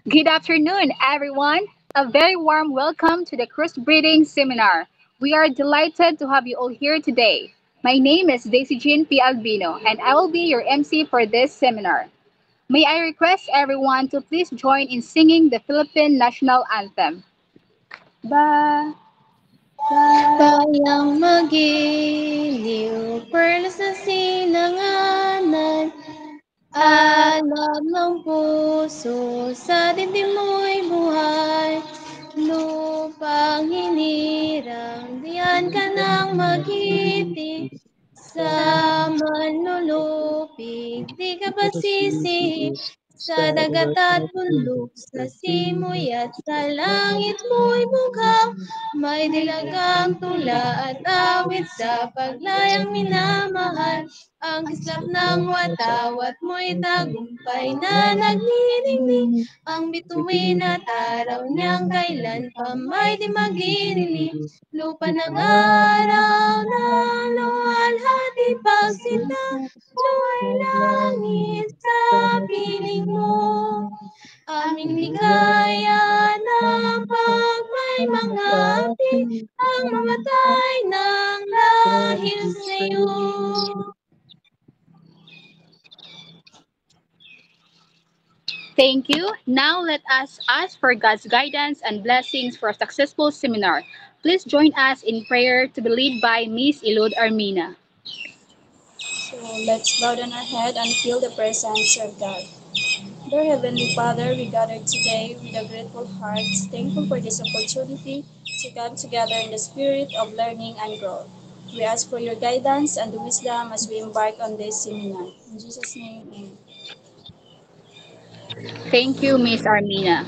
Good afternoon, everyone. A very warm welcome to the Crossbreeding Seminar. We are delighted to have you all here today. My name is Daisy Jean P. Albino, and I will be your MC for this seminar. May I request everyone to please join in singing the Philippine National Anthem. Ba, ba. Bayang magiliw, perlas na sinanganan, alam ng puso, sa dibdib mo'y buhay. Lupang hinirang, diyan ka nang mag-ibig, sa manlulupig, di ka ba sisi? Sa dagat at bundok, sa simoy at sa langit mo'y bukaw, may dilagang tula at awit sa paglayang minamahal. Ang kislap ng watawat mo'y tagumpay na nagniningning. Ang bituin at araw niyang kailan pa may di maginiling. Lupa ng araw na luwalhati pagsinta, luway langit sa piling mo. Aming ligaya na pag may mga api, ang mamatay ng dahil sa'yo. Thank you. Now let us ask for God's guidance and blessings for a successful seminar. Please join us in prayer to be led by Miss Ilud Armina. So let's bow down our head and feel the presence of God. Dear Heavenly Father, we gather today with a grateful heart, thankful for this opportunity to come together in the spirit of learning and growth. We ask for your guidance and wisdom as we embark on this seminar. In Jesus' name, amen. Thank you, Miss Armina.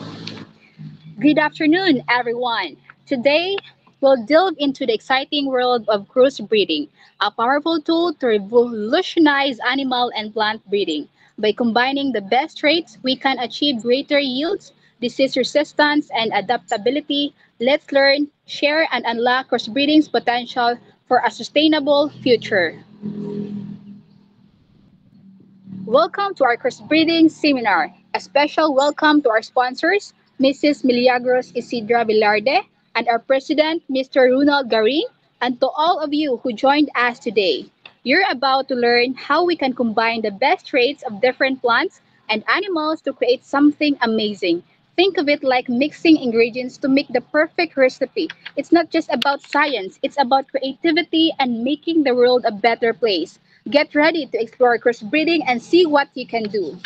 Good afternoon, everyone. Today, we'll delve into the exciting world of crossbreeding, a powerful tool to revolutionize animal and plant breeding. By combining the best traits, we can achieve greater yields, disease resistance, and adaptability. Let's learn, share, and unlock crossbreeding's potential for a sustainable future. Welcome to our crossbreeding seminar. A special welcome to our sponsors, Mrs. Milagros Isidra Velarde, and our president, Mr. Ronald Garin, and to all of you who joined us today. You're about to learn how we can combine the best traits of different plants and animals to create something amazing. Think of it like mixing ingredients to make the perfect recipe. It's not just about science, it's about creativity and making the world a better place. Get ready to explore crossbreeding and see what you can do.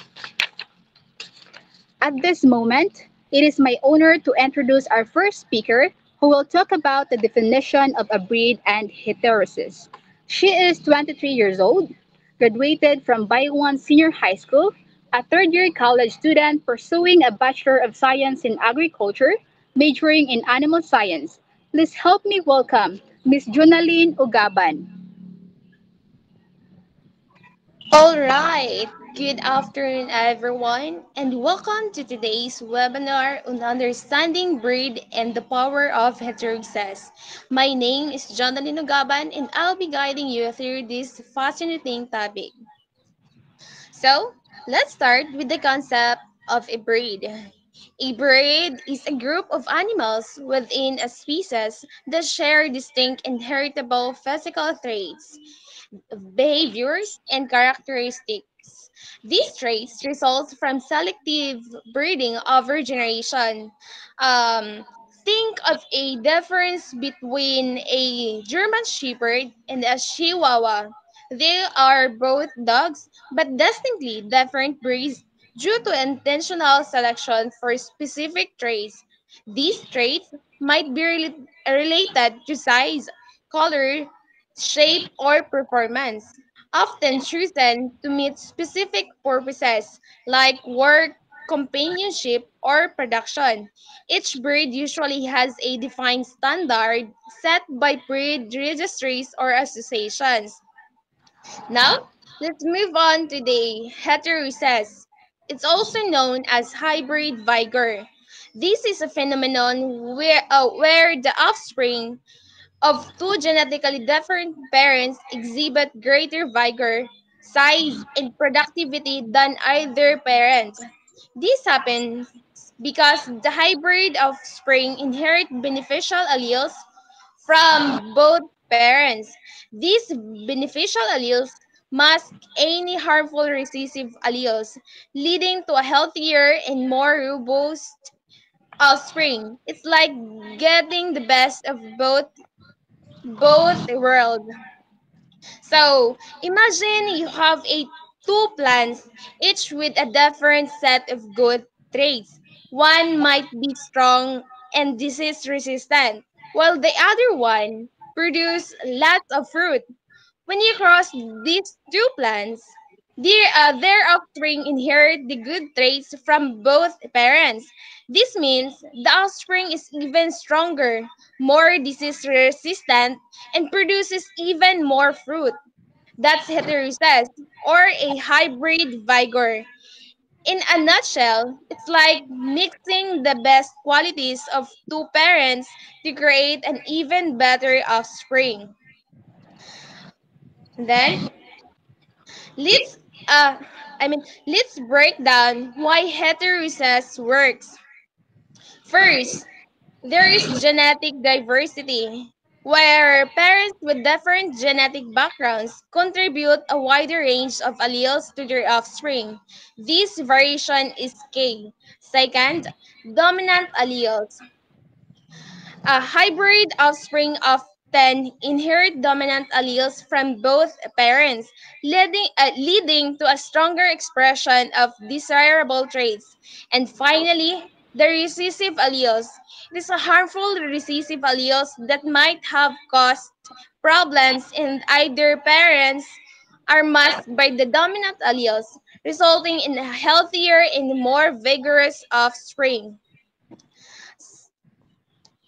At this moment, it is my honor to introduce our first speaker who will talk about the definition of a breed and heterosis. She is 23 years old, graduated from Bayuan Senior High School, a third-year college student pursuing a Bachelor of Science in Agriculture, majoring in Animal Science. Please help me welcome Miss Jonaline Ugaban. All right. Good afternoon, everyone, and welcome to today's webinar on understanding breed and the power of heterosis. My name is Jonathan Nugaban, and I'll be guiding you through this fascinating topic. So, let's start with the concept of a breed. A breed is a group of animals within a species that share distinct inheritable physical traits, behaviors, and characteristics. These traits result from selective breeding over generation. Um, think of a difference between a German Shepherd and a Chihuahua. They are both dogs, but distinctly different breeds due to intentional selection for specific traits. These traits might be related to size, color, shape, or performance, often chosen to meet specific purposes like work, companionship, or production. Each breed usually has a defined standard set by breed registries or associations. Now, let's move on to the heterosis. It's also known as hybrid vigor. This is a phenomenon where the offspring of two genetically different parents exhibit greater vigor, size, and productivity than either parent. This happens because the hybrid offspring inherit beneficial alleles from both parents. These beneficial alleles mask any harmful recessive alleles, leading to a healthier and more robust offspring. It's like getting the best of both worlds. So imagine you have two plants, each with a different set of good traits. One might be strong and disease resistant, while the other one produce lots of fruit. When you cross these two plants, their offspring inherit the good traits from both parents. This means the offspring is even stronger, more disease resistant, and produces even more fruit. That's heterosis, or a hybrid vigor. In a nutshell, it's like mixing the best qualities of two parents to create an even better offspring. Then let's uh let's break down why heterosis works. First, there is genetic diversity, where parents with different genetic backgrounds contribute a wider range of alleles to their offspring. This variation is key. Second, dominant alleles. A hybrid offspring often inherit dominant alleles from both parents, leading to a stronger expression of desirable traits. And finally, the recessive alleles. It is a harmful recessive alleles that might have caused problems in either parents are masked by the dominant alleles, resulting in a healthier and more vigorous offspring.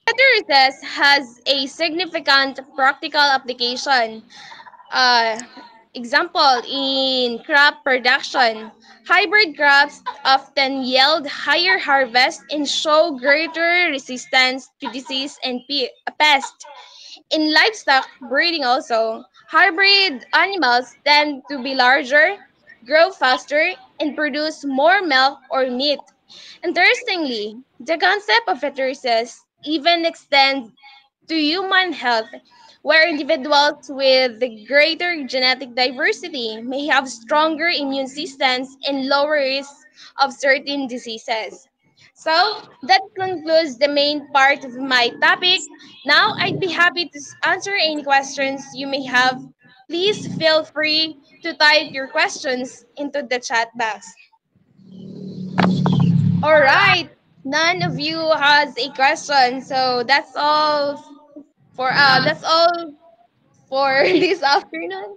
Heterosis has a significant practical application. Uh, Example, in crop production, hybrid crops often yield higher harvest and show greater resistance to disease and pest. In livestock breeding also, hybrid animals tend to be larger, grow faster, and produce more milk or meat. Interestingly, the concept of heterosis even extends to human health, where individuals with the greater genetic diversity may have stronger immune systems and lower risk of certain diseases. So, that concludes the main part of my topic. Now, I'd be happy to answer any questions you may have. Please feel free to type your questions into the chat box. All right. None of you has a question, so that's all for this afternoon.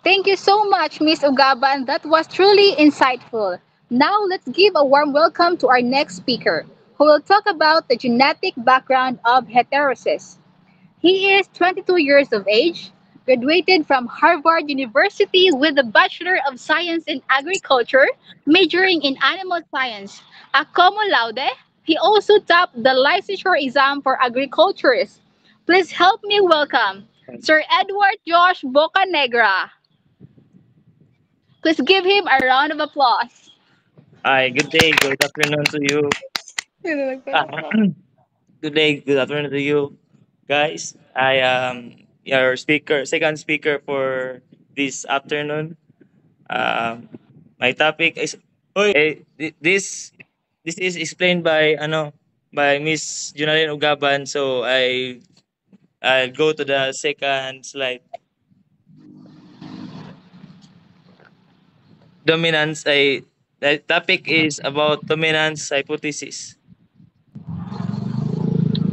Thank you so much, Miss Ugaban. That was truly insightful. Now, let's give a warm welcome to our next speaker, who will talk about the genetic background of heterosis. He is 22 years of age, graduated from Harvard University with a Bachelor of Science in Agriculture, majoring in Animal Science. A cum laude, he also topped the licensure exam for agriculturists. Please help me welcome Sir Edward Josh Bocanegra. Please give him a round of applause. Hi, good day, good afternoon to you. Ah, good day, good afternoon to you, guys. I am your second speaker for this afternoon. Um, my topic is this is explained by by Miss Junalyn Ugaban. So I'll go to the second slide. Dominance. The topic is about dominance hypothesis.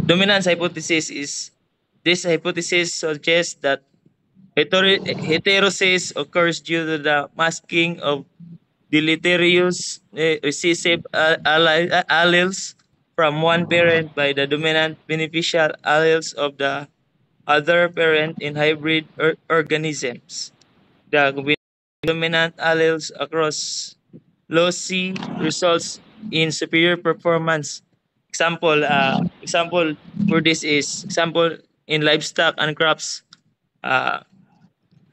Dominance hypothesis is this hypothesis suggests that heterosis occurs due to the masking of deleterious recessive alleles from one parent by the dominant beneficial alleles of the other parent in hybrid organisms. The dominant alleles across loci results in superior performance. Example for this is example in livestock and crops. Uh,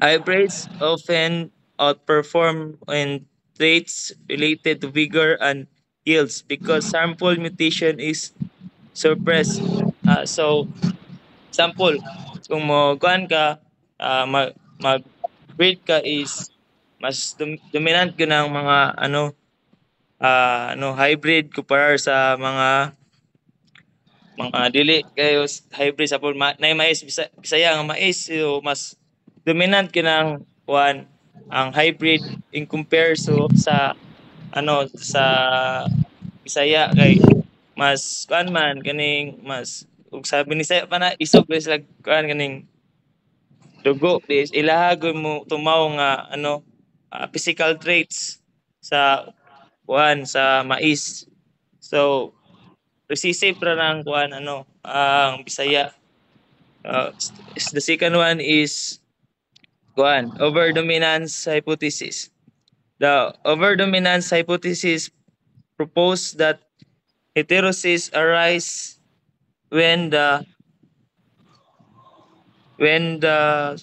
Hybrids often outperform in traits related to vigor and yields because harmful mutation is suppressed. So, example, kung mo kuan ka, mag-breed ka is mas dominant ka ng mga hybrid kumpara sa mga dili kayo hybrid sa na mais bisaya nga mais so mas dominant kinang kuan ang hybrid in compare sa sa bisaya kay mas kuan man kaning mas ug sabi ni saya pa na isog ba sila kuan kaning dugo is ilahagon mo tumaw nga physical traits sa kuan sa mais so recessive ra ng kuan ang Bisaya. The second one is kuan over dominance hypothesis. The over dominance hypothesis proposed that heterosis arise when the when the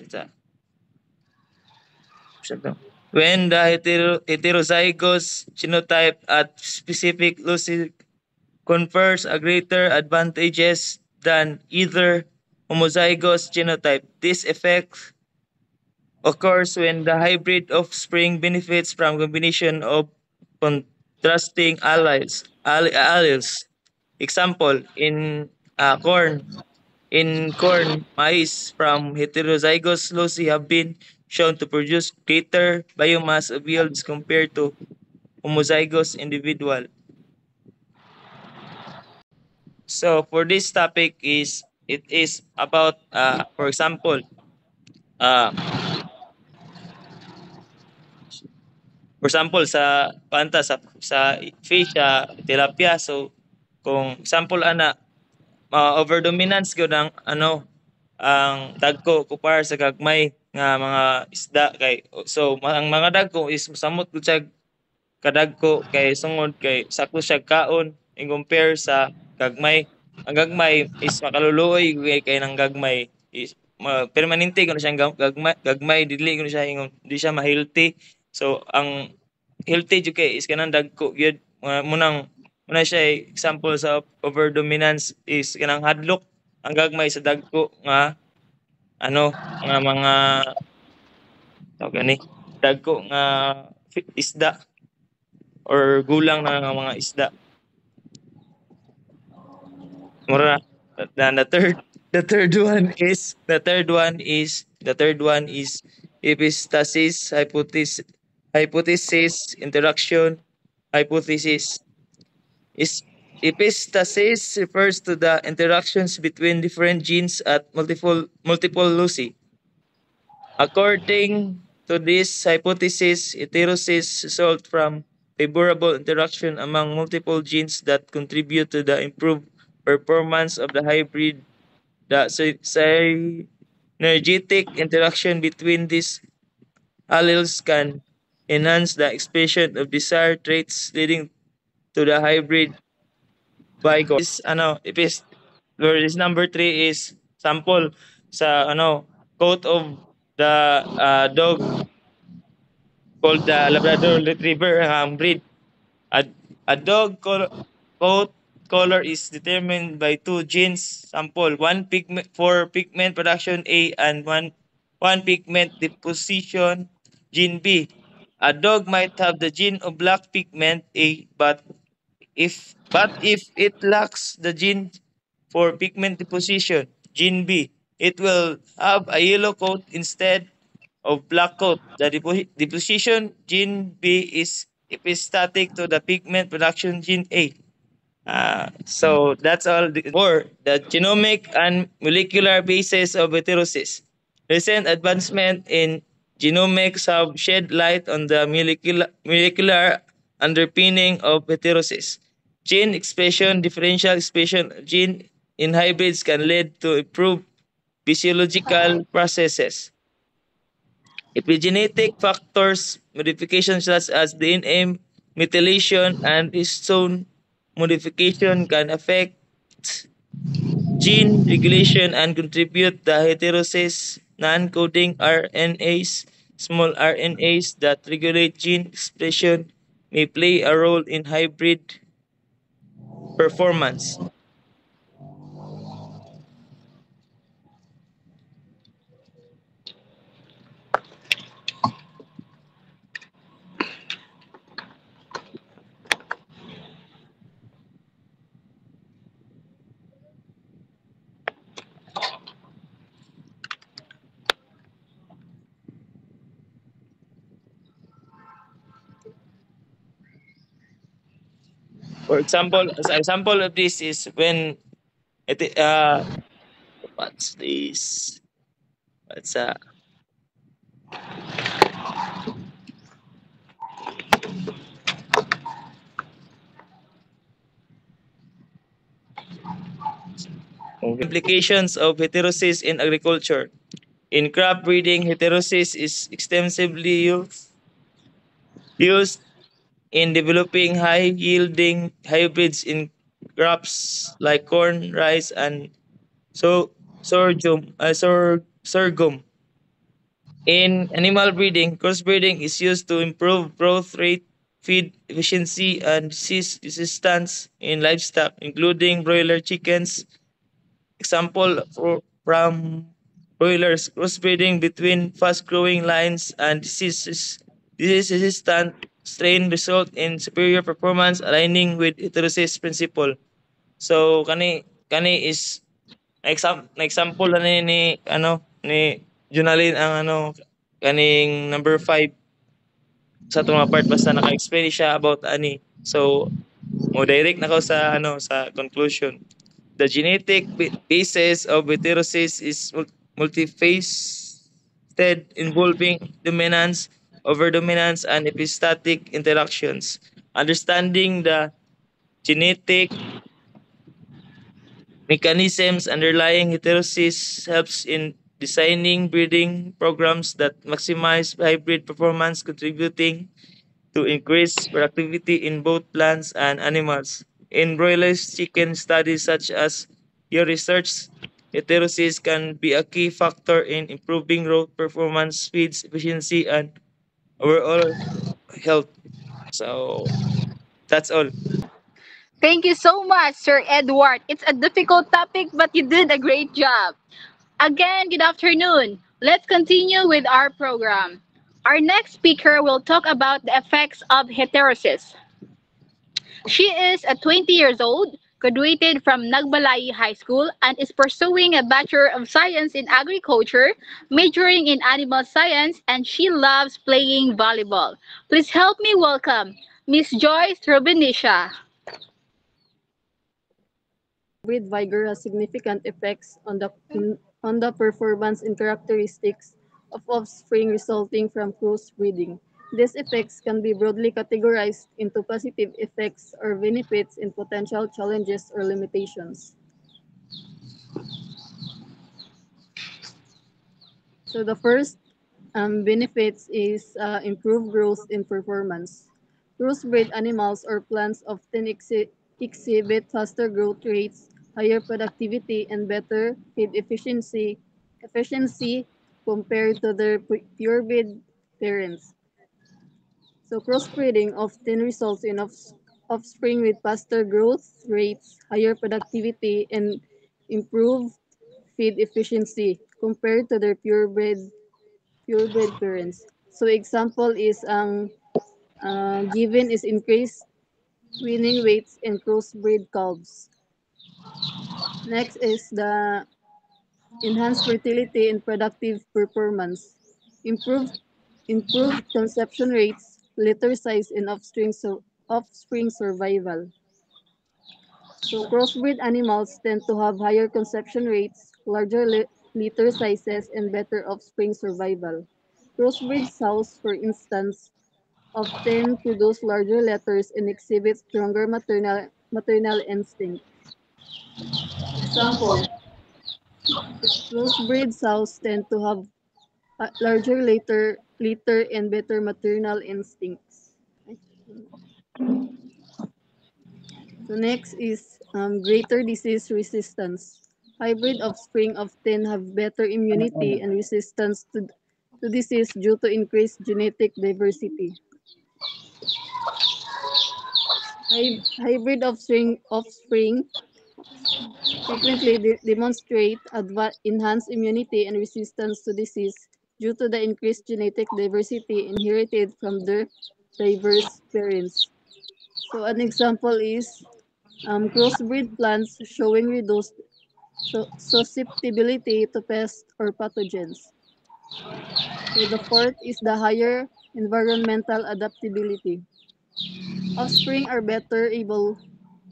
when the heterozygous genotype at specific loci confers a greater advantages than either homozygous genotype. This effect occurs when the hybrid offspring benefits from combination of contrasting alleles. Example, corn, in corn, maize from heterozygous loci have been shown to produce greater biomass of yields compared to homozygous individual. So for this topic it is about for example uh, sa panta sa fish tilapia so kung example ana overdominance gyud ang ang dagko kumpara sa gagmay nga mga isda kay so ang mga dagko is samot gud sa kadagko kay sungod kay sakto siya kaon in compare sa gagmay. Ang gagmay is makaluluoy kay nang gagmay is permanente kuno siyang gagmay dili kuno siya ingon di siya ma-healthy. So ang healthy jud kay is kanang dagko gyud muna siya example sa overdominance is kanang hadlok ang gagmay sa dagko nga nga mga tawag gani dagko nga isda or gulang na nga mga isda. Mura then the third one is epistasis hypothesis interaction hypothesis is epistasis refers to the interactions between different genes at multiple loci. According to this hypothesis, heterosis result from favorable interaction among multiple genes that contribute to the improved performance of the hybrid. The synergetic interaction between these alleles can enhance the expression of desired traits leading to the hybrid bicor. This number 3 is sample sa coat of the dog called the Labrador Retriever breed. A dog coat color is determined by two genes sample for pigment production A and one pigment deposition gene B. A dog might have the gene of black pigment A if it lacks the gene for pigment deposition gene B, it will have a yellow coat instead of black coat. The deposition gene B is epistatic to the pigment production gene A. So that's all for the genomic and molecular basis of heterosis. Recent advancement in genomics have shed light on the molecular underpinning of heterosis. Gene expression, differential expression of gene in hybrids can lead to improved physiological processes. Epigenetic factors, modifications such as DNA methylation and histone modification can affect gene regulation and contribute the heterosis non-coding RNAs small RNAs that regulate gene expression may play a role in hybrid performance. For example, as an example of this is when it what's this? What's implications of heterosis in agriculture? In crop breeding, heterosis is extensively used in developing high yielding hybrids in crops like corn, rice, and sorghum. In animal breeding, crossbreeding is used to improve growth rate, feed efficiency, and disease resistance in livestock, including broiler chickens. Example from broilers, crossbreeding between fast-growing lines and disease-resistant strain result in superior performance aligning with heterosis principle. So kani is example na ni ni Junalin ang kaning number 5 sa itong mga part basta naka-explain siya about ani. So mo direct na ko sa sa conclusion. The genetic basis of heterosis is multifaceted, involving dominance, overdominance, and epistatic interactions. Understanding the genetic mechanisms underlying heterosis helps in designing breeding programs that maximize hybrid performance, contributing to increase productivity in both plants and animals. In broilers chicken studies such as your research, heterosis can be a key factor in improving growth performance, feeds efficiency, and overall health. So that's all. Thank you so much, Sir Edward. It's a difficult topic, but you did a great job. Again, good afternoon. Let's continue with our program. Our next speaker will talk about the effects of heterosis. She is a 20 years old, graduated from Nagbalai High School, and is pursuing a Bachelor of Science in Agriculture, majoring in Animal Science, and she loves playing volleyball. Please help me welcome Miss Joyce Rubinisha. Breed vigor has significant effects on the performance and characteristics of offspring resulting from crossbreeding. These effects can be broadly categorized into positive effects or benefits and potential challenges or limitations. So the first benefits is improved growth in performance. Crossbred animals or plants often exhibit faster growth rates, higher productivity, and better feed efficiency compared to their purebred parents. So crossbreeding often results in offspring with faster growth rates, higher productivity, and improved feed efficiency compared to their purebred parents. So example is ang given is increased winning weights in crossbreed calves. Next is the enhanced fertility and productive performance. Improved conception rates, litter size, and offspring survival. So crossbreed animals tend to have higher conception rates, larger litter sizes, and better offspring survival. Crossbreed sows, for instance, often produce larger litters and exhibit stronger maternal instinct. Example, crossbreed sows tend to have larger litter and better maternal instincts. So next is greater disease resistance. Hybrid offspring often have better immunity and resistance to disease due to increased genetic diversity. Hybrid offspring frequently demonstrate enhanced immunity and resistance to disease due to the increased genetic diversity inherited from their diverse parents. So an example is crossbreed plants showing reduced susceptibility to pests or pathogens. So the fourth is the higher environmental adaptability. Offspring are better able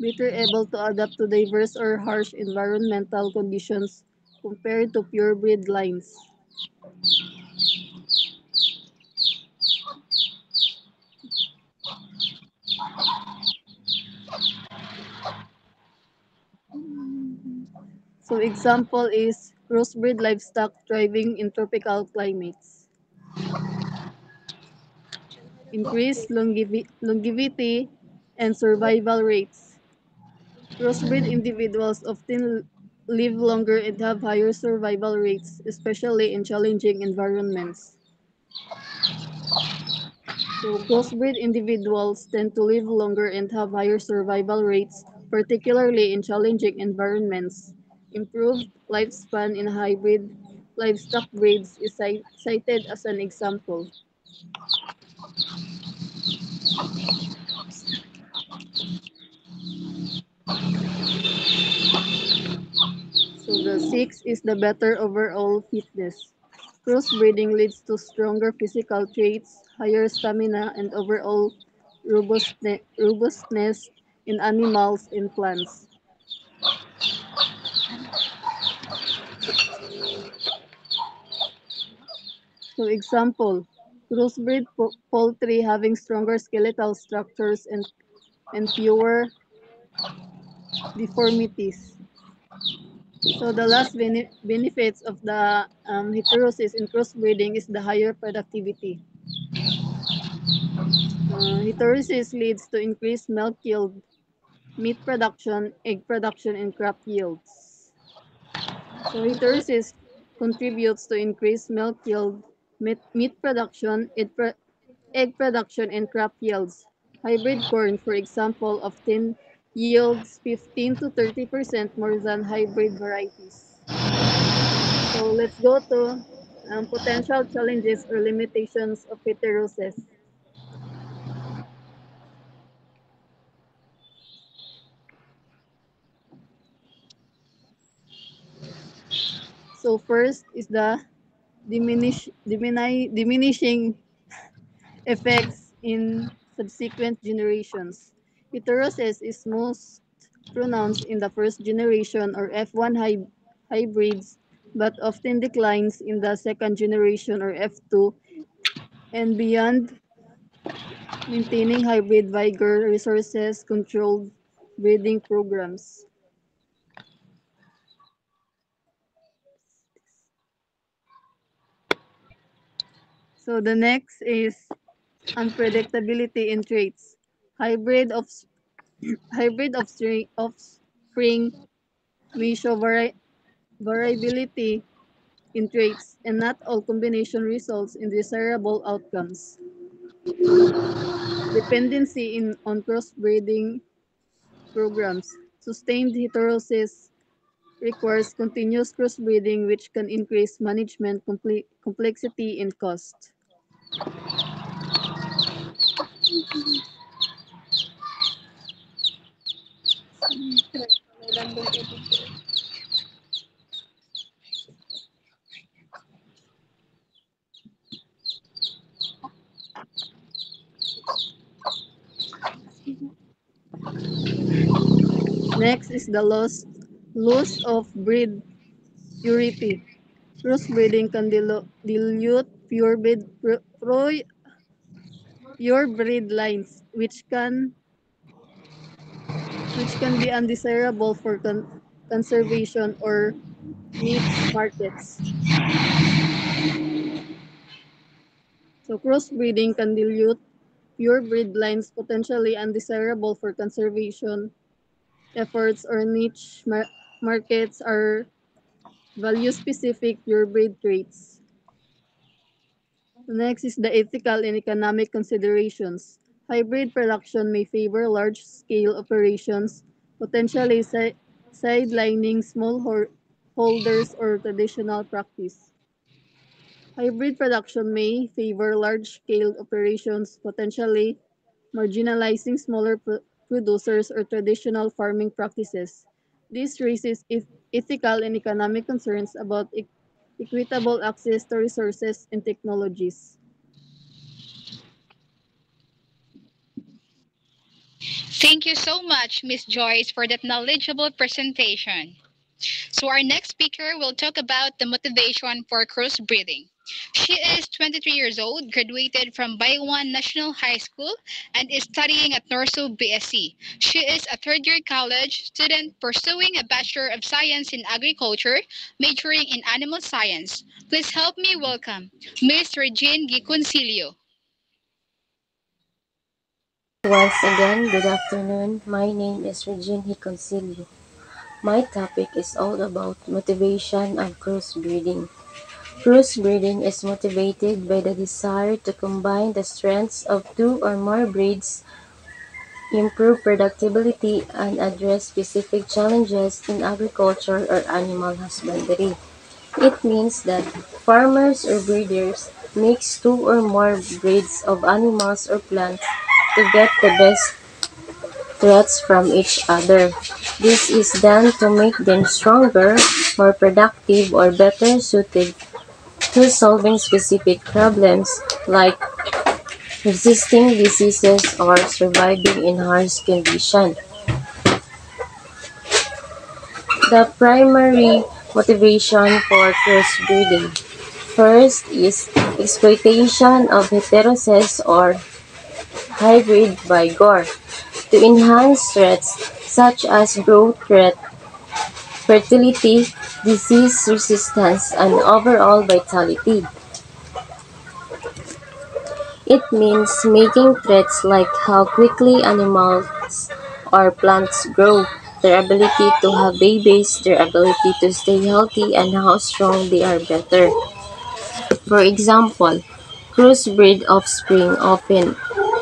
to adapt to diverse or harsh environmental conditions compared to purebred lines. So example is crossbred livestock thriving in tropical climates. Increased longevity and survival rates. Crossbred individuals often live longer and have higher survival rates, especially in challenging environments. So crossbreed individuals tend to live longer and have higher survival rates, particularly in challenging environments. Improved lifespan in hybrid livestock breeds is cited as an example. So the sixth is the better overall fitness. Crossbreeding leads to stronger physical traits, higher stamina, and overall robustness in animals and plants. So example, crossbreed poultry having stronger skeletal structures and fewer deformities. So the last benefits of the heterosis in crossbreeding is the higher productivity. Heterosis leads to increased milk yield, meat production, egg production, and crop yields. So heterosis contributes to increased milk yield, meat production, egg production, and crop yields. Hybrid corn, for example, often yields 15 to 30% more than hybrid varieties. So let's go to potential challenges or limitations of heterosis. So first is the diminishing effects in subsequent generations. Heterosis is most pronounced in the first generation or F1 hybrids, but often declines in the second generation or F2 and beyond, maintaining hybrid vigor resources controlled breeding programs. So the next is unpredictability in traits. Hybrid of offspring may show variability in traits, and not all combination results in desirable outcomes. Dependency on crossbreeding programs. Sustained heterosis requires continuous crossbreeding, which can increase management complexity and cost. Next is the loss of breed purity. Crossbreeding can dilute pure breed lines, which can be undesirable for conservation or niche markets. So crossbreeding can dilute pure breed lines potentially undesirable for conservation efforts or niche markets are value specific pure breed traits. Next is the ethical and economic considerations. Hybrid production may favor large-scale operations, potentially sidelining holders or traditional practice. Hybrid production may favor large-scale operations, potentially marginalizing smaller producers or traditional farming practices. This raises ethical and economic concerns about equitable access to resources and technologies. Thank you so much, Miss Joyce, for that knowledgeable presentation. So our next speaker will talk about the motivation for crossbreeding. She is 23 years old, graduated from Baywan National High School, and is studying at Norso BSc. She is a third-year college student pursuing a Bachelor of Science in Agriculture, majoring in Animal Science. Please help me welcome Miss Regine Giconcilio. Once again, good afternoon. My name is Regine Hiconsilio. My topic is all about motivation of crossbreeding. Crossbreeding is motivated by the desire to combine the strengths of two or more breeds, improve productivity, and address specific challenges in agriculture or animal husbandry. It means that farmers or breeders mix two or more breeds of animals or plants to get the best threats from each other. This is done to make them stronger, more productive, or better suited to solving specific problems like resisting diseases or surviving in harsh conditions. The primary motivation for crossbreeding. First is exploitation of heterosex or hybrid vigor to enhance traits such as growth rate, fertility, disease resistance, and overall vitality. It means making traits like how quickly animals or plants grow, their ability to have babies, their ability to stay healthy, and how strong they are better. For example, crossbreed offspring often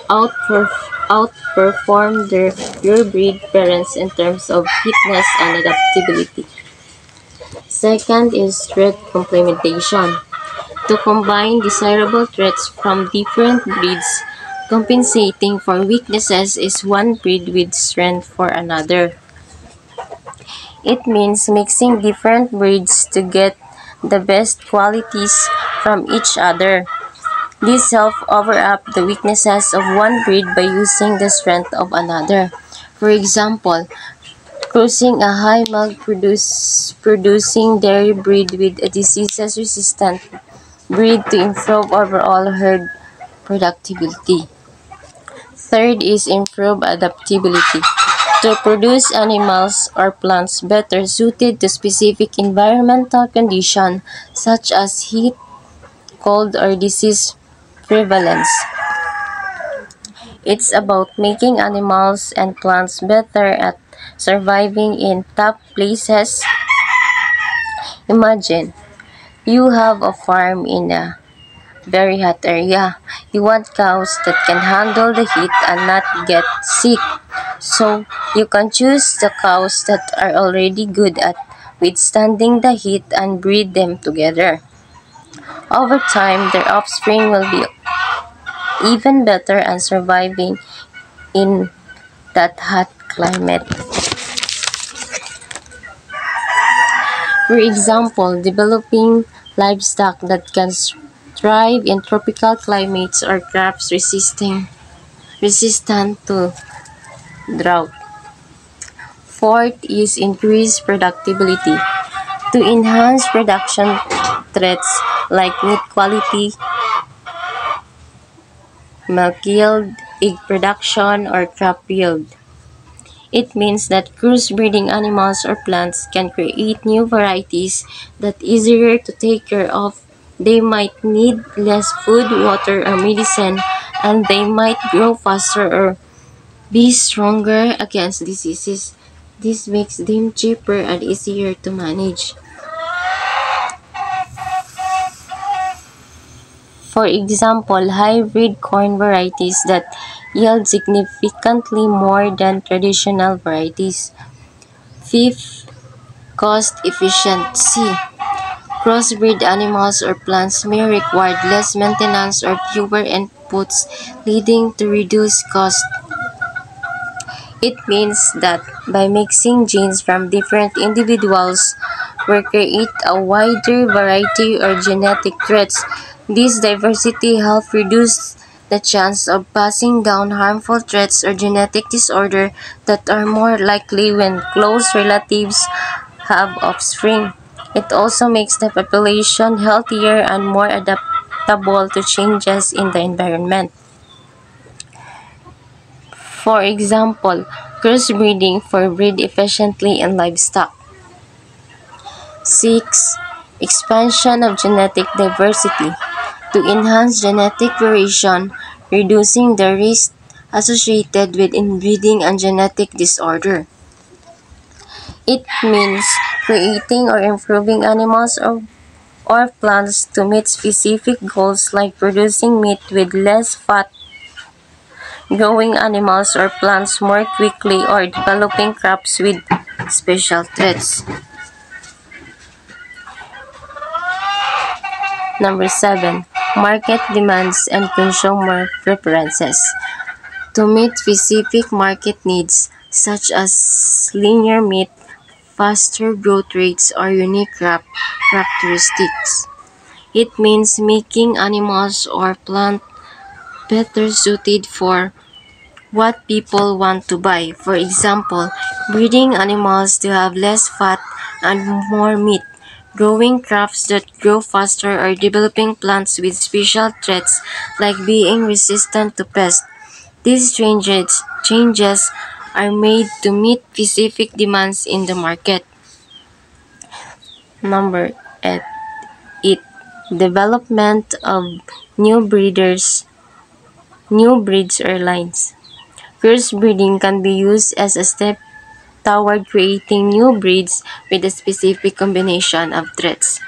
outperform their purebred parents in terms of fitness and adaptability. Second is trait complementation. To combine desirable traits from different breeds, compensating for weaknesses is one breed with strength for another. It means mixing different breeds to get the best qualities from each other. This helps overlap the weaknesses of one breed by using the strength of another. For example, crossing a high milk producing dairy breed with a disease-resistant breed to improve overall herd productivity. Third is improve adaptability. To produce animals or plants better suited to specific environmental conditions such as heat, cold, or disease prevalence. It's about making animals and plants better at surviving in tough places. Imagine, you have a farm in a very hot area. You want cows that can handle the heat and not get sick. So, you can choose the cows that are already good at withstanding the heat and breed them together. Over time, their offspring will be even better and surviving in that hot climate. For example, developing livestock that can thrive in tropical climates or crops resistant to drought. Fourth is increased productivity. To enhance production traits like meat quality, milk yield, egg production, or crop yield. It means that crossbreeding animals or plants can create new varieties that easier to take care of. They might need less food, water, or medicine, and they might grow faster or be stronger against diseases. This makes them cheaper and easier to manage. For example, hybrid corn varieties that yield significantly more than traditional varieties. Fifth, cost efficiency. Crossbreed animals or plants may require less maintenance or fewer inputs, leading to reduced cost. It means that by mixing genes from different individuals, we create a wider variety of genetic traits. This diversity helps reduce the chance of passing down harmful traits or genetic disorder that are more likely when close relatives have offspring. It also makes the population healthier and more adaptable to changes in the environment. For example, crossbreeding for breed efficiently in livestock. 6. Expansion of genetic diversity. To enhance genetic variation, reducing the risk associated with inbreeding and genetic disorder. It means creating or improving animals or plants to meet specific goals like producing meat with less fat, growing animals or plants more quickly, or developing crops with special traits. Number 7. Market demands and consumer preferences. To meet specific market needs, such as linear meat, faster growth rates, or unique crop characteristics. It means making animals or plants better suited for what people want to buy. For example, breeding animals to have less fat and more meat, growing crops that grow faster, or developing plants with special traits like being resistant to pests. These changes are made to meet specific demands in the market. Number 8. Development of new new breeds or lines. Crossbreeding can be used as a step toward creating new breeds with a specific combination of traits.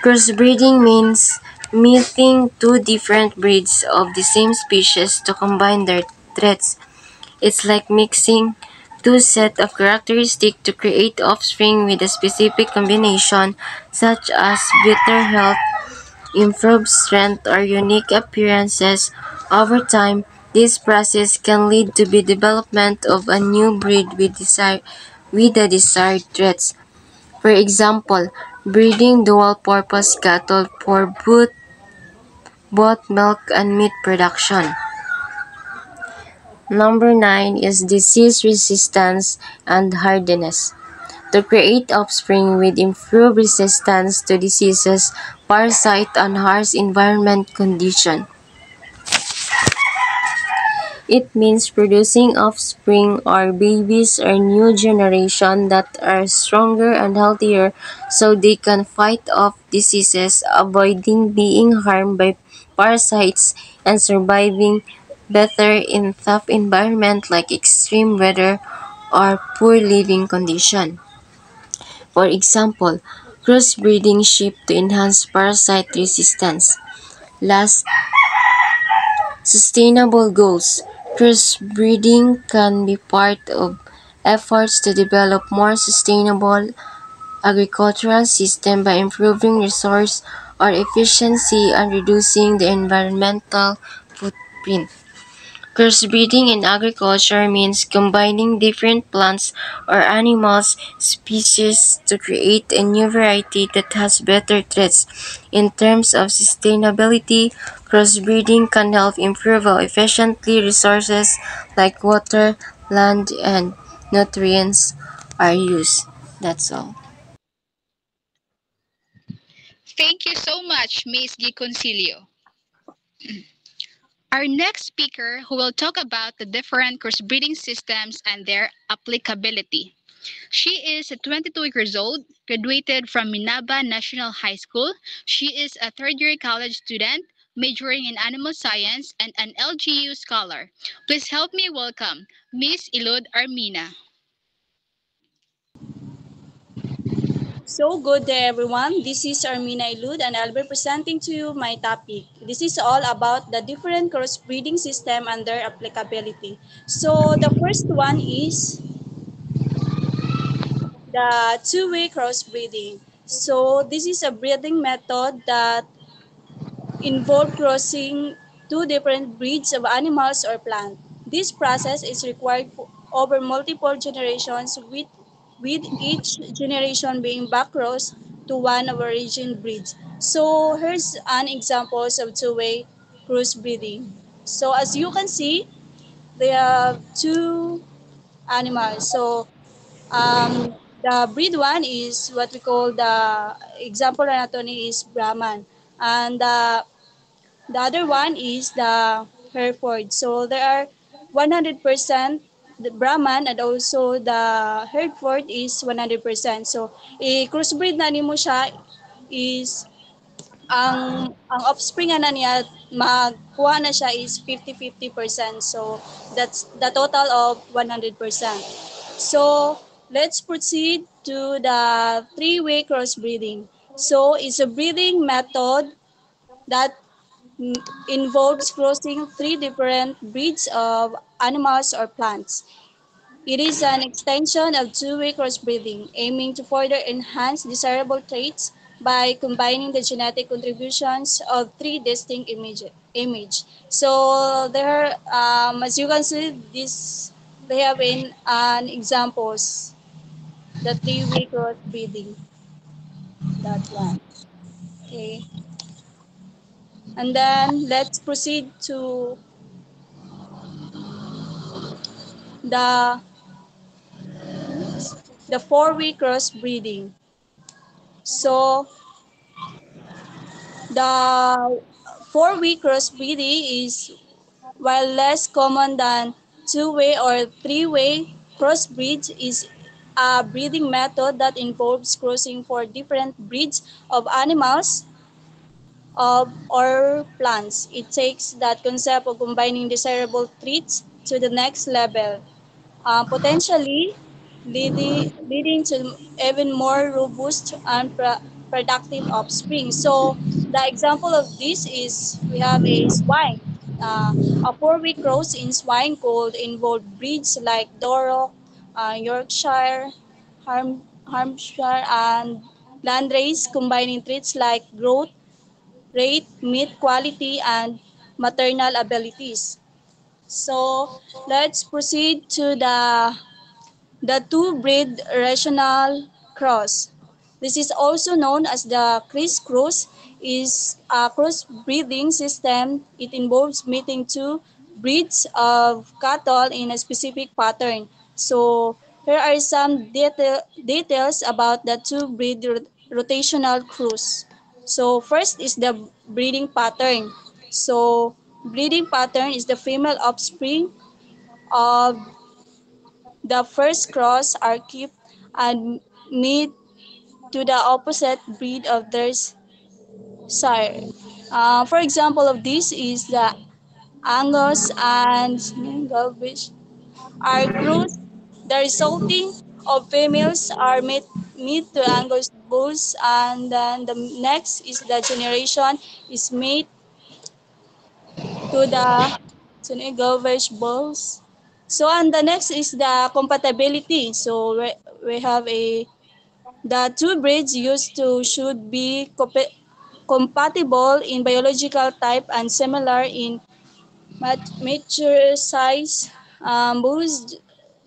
Crossbreeding means meeting two different breeds of the same species to combine their traits. It's like mixing two sets of characteristics to create offspring with a specific combination, such as better health, improved strength, or unique appearances. Over time, this process can lead to the development of a new breed with the desired traits. For example, breeding dual-purpose cattle for both milk and meat production. Number 9 is disease resistance and hardiness. To create offspring with improved resistance to diseases, parasites, and harsh environment conditions. It means producing offspring or babies or new generation that are stronger and healthier so they can fight off diseases, avoiding being harmed by parasites, and surviving better in tough environment like extreme weather or poor living condition. For example, crossbreeding sheep to enhance parasite resistance. Last, sustainable goals. Crossbreeding can be part of efforts to develop more sustainable agricultural system by improving resource or efficiency and reducing the environmental footprint. Crossbreeding in agriculture means combining different plants or animals species to create a new variety that has better traits. In terms of sustainability, crossbreeding can help improve how efficiently resources like water, land, and nutrients are used. That's all. Thank you so much, Ms. Giconcilio. Our next speaker who will talk about the different crossbreeding systems and their applicability. She is 22 years old, graduated from Minaba National High School. She is a third-year college student, majoring in animal science and an LGU scholar. Please help me welcome Miss Ilud Armina. So good day everyone. This is Armina Ilud and I'll be presenting to you my topic. This is all about the different crossbreeding system and their applicability. So the first one is the two-way crossbreeding. So this is a breeding method that involve crossing two different breeds of animals or plants. This process is required over multiple generations with each generation being backcrossed to one of origin breeds. So here's an examples of two-way crossbreeding. So as you can see, they have two animals. So the breed one is what we call the example anatomy is Brahman, and the other one is the Hereford. So there are 100% the Brahman and also the Hereford is 100%. So i-crossbreed na nimo siya is ang offspring na niya magkuha na siya is 50-50%. So that's the total of 100%. So let's proceed to the three-way crossbreeding. So it's a breeding method that involves crossing three different breeds of animals or plants. It is an extension of two-way crossbreeding, aiming to further enhance desirable traits by combining the genetic contributions of three distinct image. So there, as you can see, this they have in an examples the three-way crossbreeding. That one. Okay, and then let's proceed to the the four-way crossbreeding. So the four-way crossbreeding is while less common than two-way or three-way crossbreeds is a breeding method that involves crossing four different breeds of animals or plants. It takes that concept of combining desirable traits to the next level, potentially leading to even more robust and productive offspring. So the example of this is we have a swine. A four-week cross in swine could involve breeds like Doro, Yorkshire, Hampshire, and Landrace, combining traits like growth, rate, meat quality, and maternal abilities. So let's proceed to the two-breed rational cross. This is also known as the criss-cross, is a cross-breeding system. It involves meeting two breeds of cattle in a specific pattern. So here are some details about the two-breed rotational cross. So first is the breeding pattern. So breeding pattern is the female offspring of the first cross are kept and mate to the opposite breed of their sire. For example of this is the Angus and Galvich are crossed. The resulting of females are mate to Angus bulls, and then the next is the generation is mate to the Galvich bulls. So and the next is the compatibility. So we have a the two breeds used to should be compatible in biological type and similar in mature size. Bulls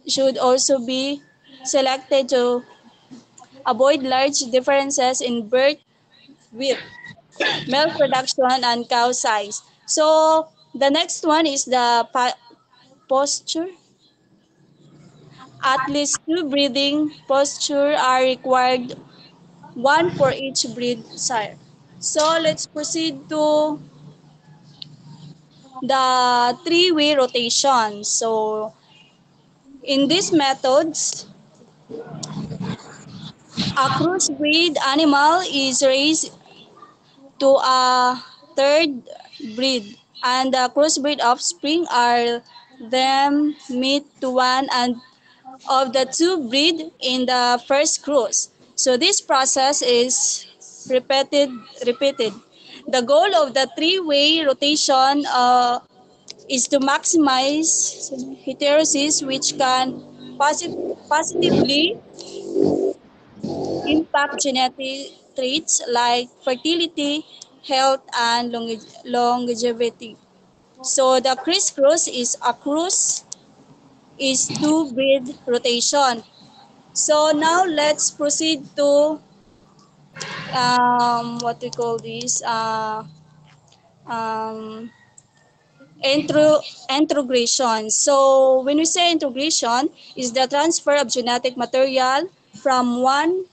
should also be selected to avoid large differences in birth width, milk production, and cow size. So the next one is the posture. At least two breeding posture are required, one for each breed sire. So let's proceed to the three-way rotation. So in these methods, a crossbreed animal is raised to a third breed, and the crossbreed offspring are then mate to one and of the two breed in the first cross. So this process is repeated. repeated. The goal of the three-way rotation is to maximize heterosis, which can positively impact genetic traits like fertility, health, and longevity. So the crisscross is a cross is two breed rotation. So now let's proceed to what we call this um, introgression. So when we say introgression, is the transfer of genetic material from one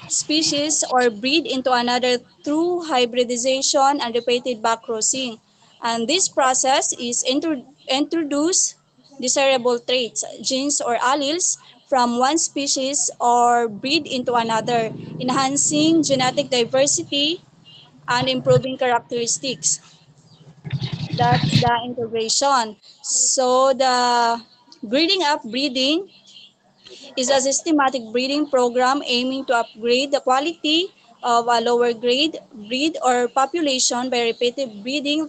species or breed into another through hybridization and repeated backcrossing. And this process is introduce desirable traits, genes or alleles from one species or breed into another, enhancing genetic diversity and improving characteristics. That's the integration. So the breeding up breeding is a systematic breeding program aiming to upgrade the quality of a lower grade breed or population by repeated breeding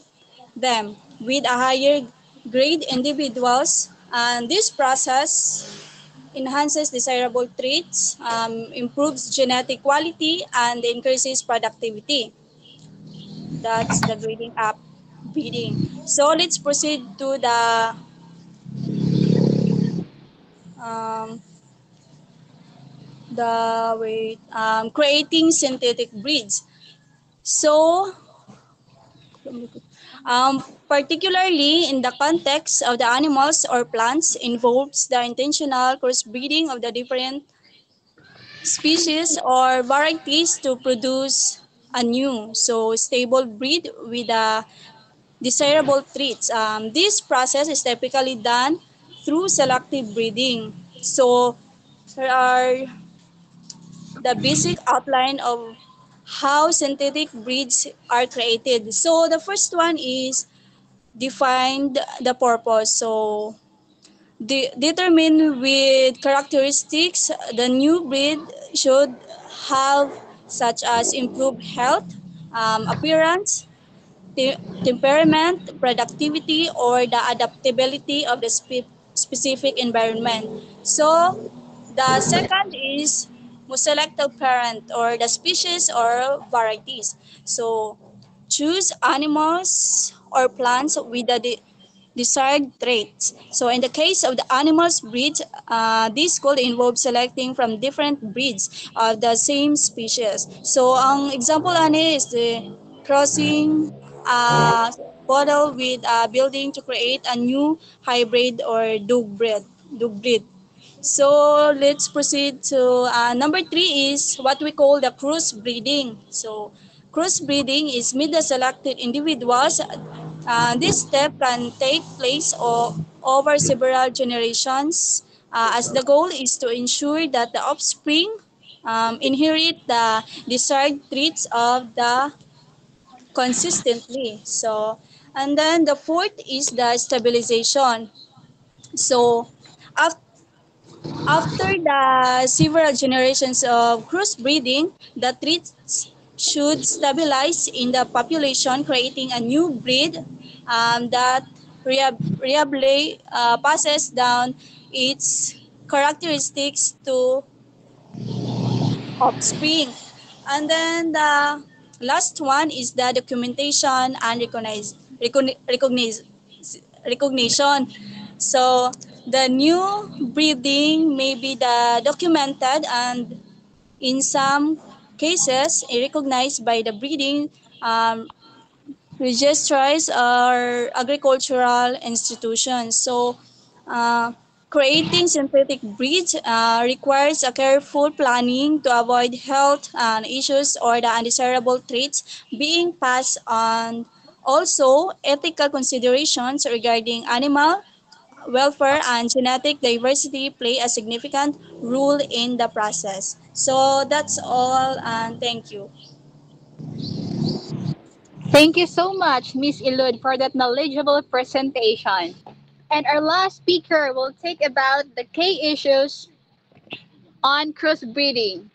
them with a higher grade individuals. And this process enhances desirable traits, improves genetic quality, and increases productivity. That's the grading up breeding. So let's proceed to um, creating synthetic breeds. So particularly in the context of the animals or plants involves the intentional crossbreeding of the different species or varieties to produce a new so stable breed with a desirable traits. This process is typically done through selective breeding. So there are the basic outline of how synthetic breeds are created. So the first one is define the purpose. So determine with characteristics the new breed should have, such as improved health, appearance, temperament, productivity, or the adaptability of the specific environment. So the second is selective parent or the species or varieties. So choose animals or plants with the desired traits. So in the case of the animals breed, this could involve selecting from different breeds of the same species. So ang example ani is the crossing bottle with a building to create a new hybrid or dog breed. So let's proceed to number three is what we call the cross breeding. So cross breeding is with the selected individuals. This step can take place over several generations as the goal is to ensure that the offspring inherit the desired traits of the consistently. So, and then the fourth is the stabilization. So, after After the several generations of crossbreeding, the traits should stabilize in the population, creating a new breed that reliably passes down its characteristics to offspring. And then the last one is the documentation and recognition. So the new breeding may be the documented and in some cases recognized by the breeding registries or agricultural institutions. So, uh, creating synthetic breeds requires a careful planning to avoid health issues or the undesirable traits being passed on. Also, ethical considerations regarding animal welfare and genetic diversity play a significant role in the process. So that's all, and thank you. Thank you so much, Miss Ilud, for that knowledgeable presentation. And our last speaker will take about the key issues On crossbreeding.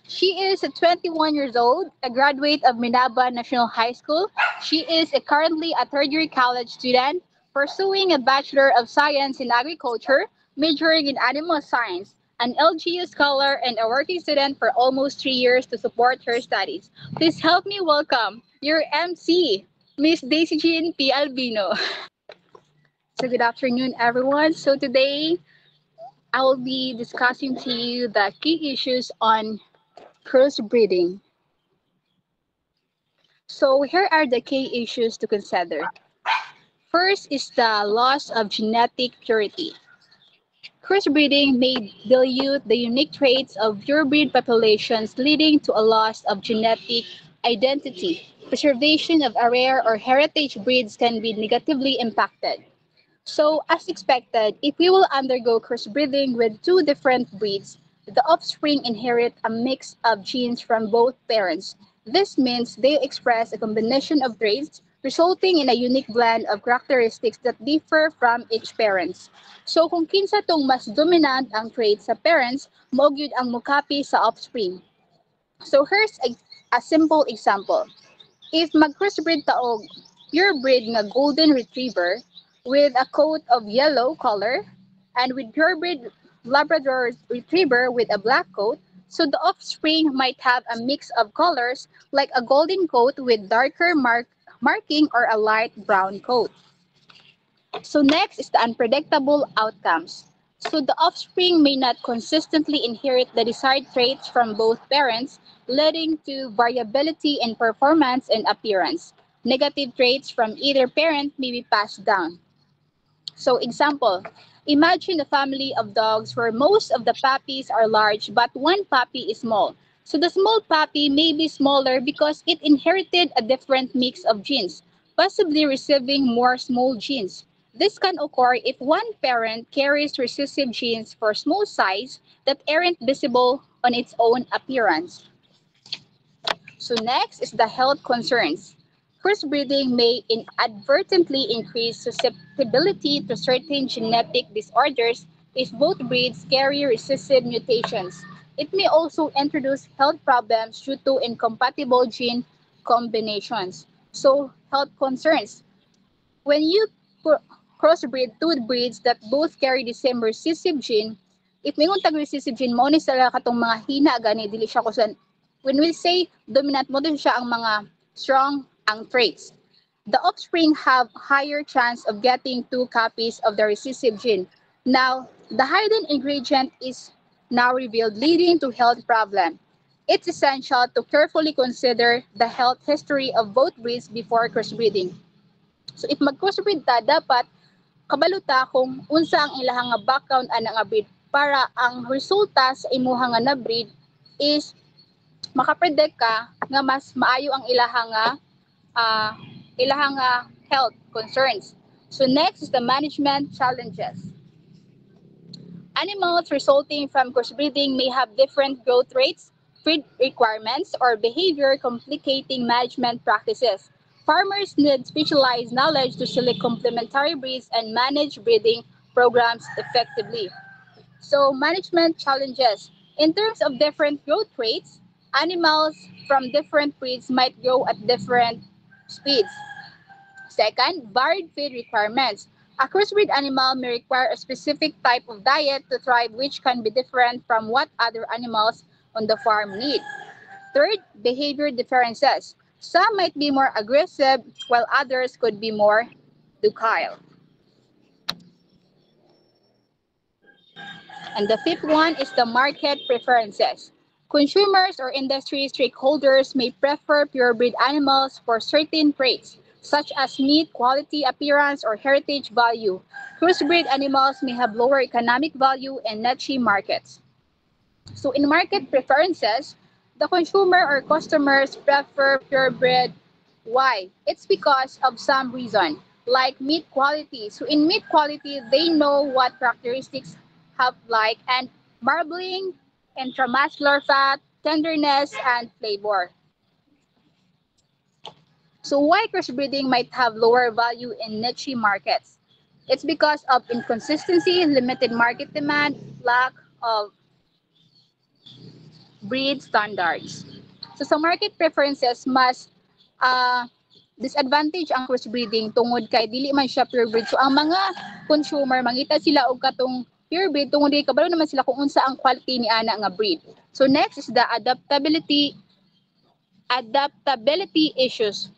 She is 21 years old, a graduate of Minaba National High School. She is currently a third-year college student pursuing a Bachelor of Science in Agriculture, majoring in Animal Science, an LGU scholar and a working student for almost 3 years to support her studies. Please help me welcome your MC, Miss Daisy Jean P. Albino. So good afternoon, everyone. So today I will be discussing to you the key issues on crossbreeding. So here are the key issues to consider. First is the loss of genetic purity. Crossbreeding may dilute the unique traits of purebred populations, leading to a loss of genetic identity. Preservation of a rare or heritage breeds can be negatively impacted. So, as expected, if we will undergo crossbreeding with two different breeds, the offspring inherit a mix of genes from both parents. This means they express a combination of traits, resulting in a unique blend of characteristics that differ from each parent. So, kung kinsa tong mas dominant ang traits sa parents, mao gyud ang mokapi sa offspring. So, here's a simple example. If mag-crossbreed ta og purebred nga golden retriever with a coat of yellow color and with purebred Labrador retriever with a black coat, so the offspring might have a mix of colors like a golden coat with darker marking or a light brown coat. So next is the unpredictable outcomes. So the offspring may not consistently inherit the desired traits from both parents, leading to variability in performance and appearance. Negative traits from either parent may be passed down. So example, imagine a family of dogs where most of the puppies are large but one puppy is small. So the small puppy may be smaller because it inherited a different mix of genes, possibly receiving more small genes. This can occur if one parent carries recessive genes for small size that aren't visible on its own appearance. So next is the health concerns. Crossbreeding may inadvertently increase susceptibility to certain genetic disorders if both breeds carry recessive mutations. It may also introduce health problems due to incompatible gene combinations. So, health concerns. When you crossbreed two breeds that both carry the same recessive gene, if may tag recessive gene mo ni sila katong mga hina gani dili siya kusan when we say dominant mo din siya ang mga strong ang traits. The offspring have higher chance of getting two copies of the recessive gene. Now, the hidden ingredient is now revealed, leading to health problem. It's essential to carefully consider the health history of both breeds before crossbreeding. So if mag-crossbreed ta, dapat kabaluta kung unsa ang ilahang nga background ana nga breed para ang resulta sa imuha nga na breed is makapredict ka nga mas maayo ang ilahang health concerns. So next is the management challenges. Animals resulting from crossbreeding may have different growth rates, feed requirements, or behavior complicating management practices. Farmers need specialized knowledge to select complementary breeds and manage breeding programs effectively. So management challenges. In terms of different growth rates, animals from different breeds might grow at different speeds. Second, varied feed requirements. A crossbreed animal may require a specific type of diet to thrive, which can be different from what other animals on the farm need. Third, behavior differences. Some might be more aggressive, while others could be more docile. And the fifth one is the market preferences. Consumers or industry stakeholders may prefer purebred animals for certain traits, such as meat, quality, appearance, or heritage value. Crossbred animals may have lower economic value in niche markets. So in market preferences, the consumer or customers prefer purebred. Why? It's because of some reason, like meat quality. So in meat quality, they know what characteristics have like and marbling, intramuscular fat, tenderness, and flavor. So why crossbreeding might have lower value in niche markets? It's because of inconsistency, limited market demand, lack of breed standards. So sa market preferences, mas disadvantage ang crossbreeding tungod kay dili man siya pure breed. So ang mga consumer mangita sila og katong pure breed tungod kay kabalo naman sila kung unsa ang quality ni ana nga breed. So next is the adaptability issues.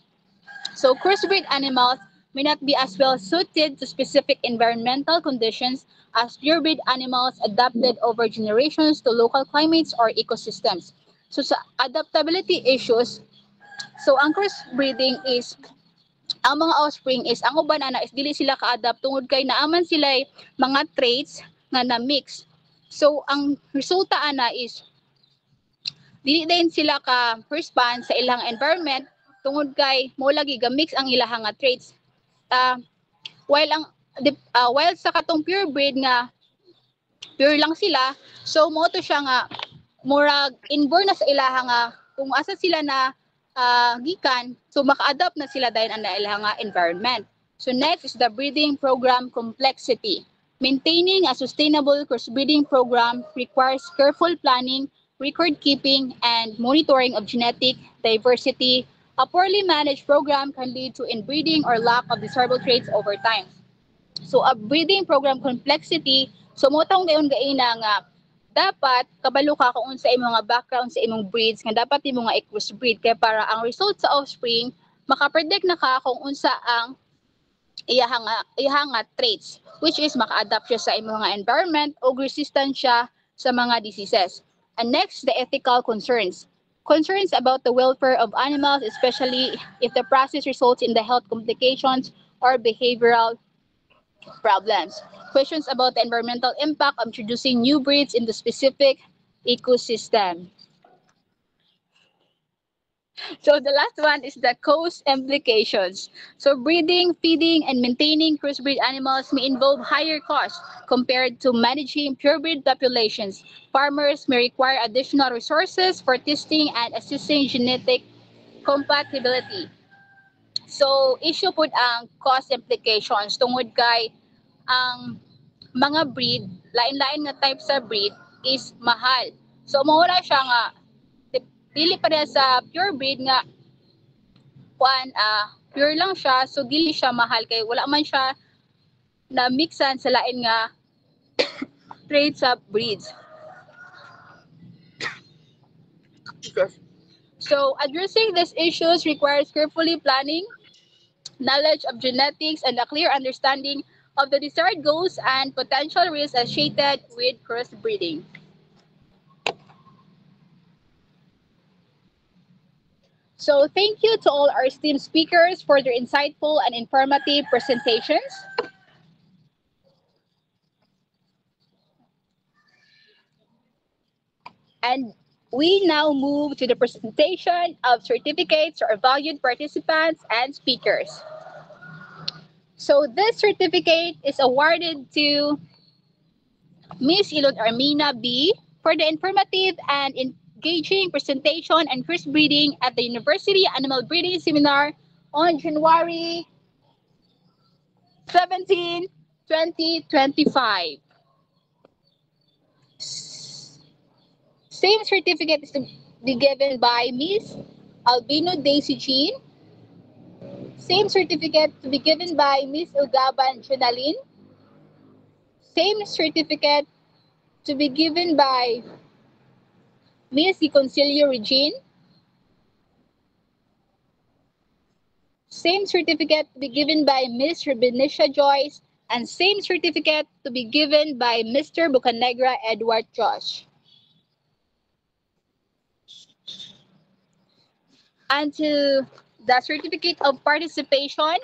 So crossbreed animals may not be as well suited to specific environmental conditions as purebred animals adapted over generations to local climates or ecosystems. So sa adaptability issues, so ang crossbreeding is ang mga offspring is ang uban ana is dili sila ka-adapt tungod kay naaman sila mga traits nga na-mix. So ang resulta ana is dili din sila ka respond sa ilang environment tungod kay mo lagi ga-mix ang ilang nga traits. While sa katong purebred nga pure lang sila, so mo to siya nga murag inborn na sa ilaha nga kung asa sila na gikan, so maka-adapt na sila dahil ang ilaha nga environment. So next is the breeding program complexity. Maintaining a sustainable crossbreeding program requires careful planning, record keeping, and monitoring of genetic diversity. A poorly managed program can lead to inbreeding or lack of desirable traits over time. So a breeding program complexity, so mo tong gayon gaina nga dapat kabalo ka kung unsa imong mga background sa imong breeds nga dapat imo nga i-crossbreed kay para ang result sa offspring maka-predict na ka kung unsa ang iyaha nga traits which is maka-adapt siya sa imong nga environment o resistant siya sa mga diseases. And next, the ethical concerns. Concerns about the welfare of animals, especially if the process results in the health complications or behavioral problems. Questions about the environmental impact of introducing new breeds in the specific ecosystem. So the last one is the cost implications. So breeding, feeding, and maintaining crossbreed animals may involve higher costs compared to managing purebred populations. Farmers may require additional resources for testing and assessing genetic compatibility. So issue po ang cost implications tungod kay ang mga breed, lain-lain nga type sa breed is mahal. So mura siya nga dili pa sa pure breed nga pure lang siya, so dili siya mahal kay wala man siya na mixan sa lain nga traits sa breeds. So addressing these issues requires carefully planning, knowledge of genetics, and a clear understanding of the desired goals and potential risks associated with crossbreeding. So thank you to all our esteemed speakers for their insightful and informative presentations. And we now move to the presentation of certificates to our valued participants and speakers. So this certificate is awarded to Ms. Ilod Armina B. for the informative and engaging presentation and crossbreeding at the University Animal Breeding Seminar on January 17, 2025. Same certificate is to be given by Ms. Albino Daisy Jean. Same certificate to be given by Ms. Ugaban Junaline. Same certificate to be given by Ms. Concilio Regine. Same certificate to be given by Ms. Rubinisha Joyce. And same certificate to be given by Mr. Bucanegra Edward Josh. And to the certificate of participation,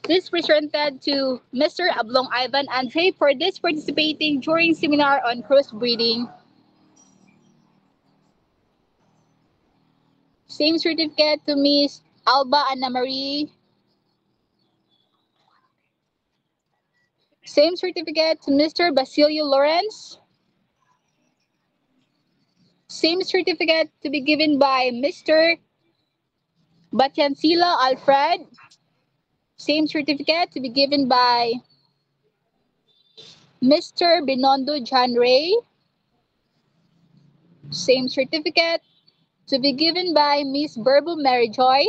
this presented to Mr. Ablong Ivan Andre for this participating during seminar on crossbreeding. Same certificate to Ms. Alba Anna Marie. Same certificate to Mr. Basilio Lawrence. Same certificate to be given by Mr. Batiancila Alfred. Same certificate to be given by Mr. Binondo John Ray, same certificate, to be given by Miss Burbo Mary Joy,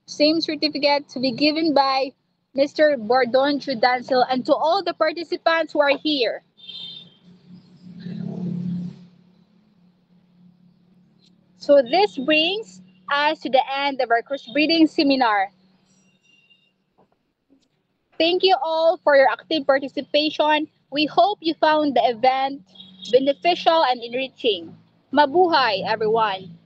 same certificate, to be given by Mr. Bordon Judancil, and to all the participants who are here. So this brings us to the end of our crossbreeding seminar. Thank you all for your active participation. We hope you found the event beneficial and enriching. Mabuhay, everyone!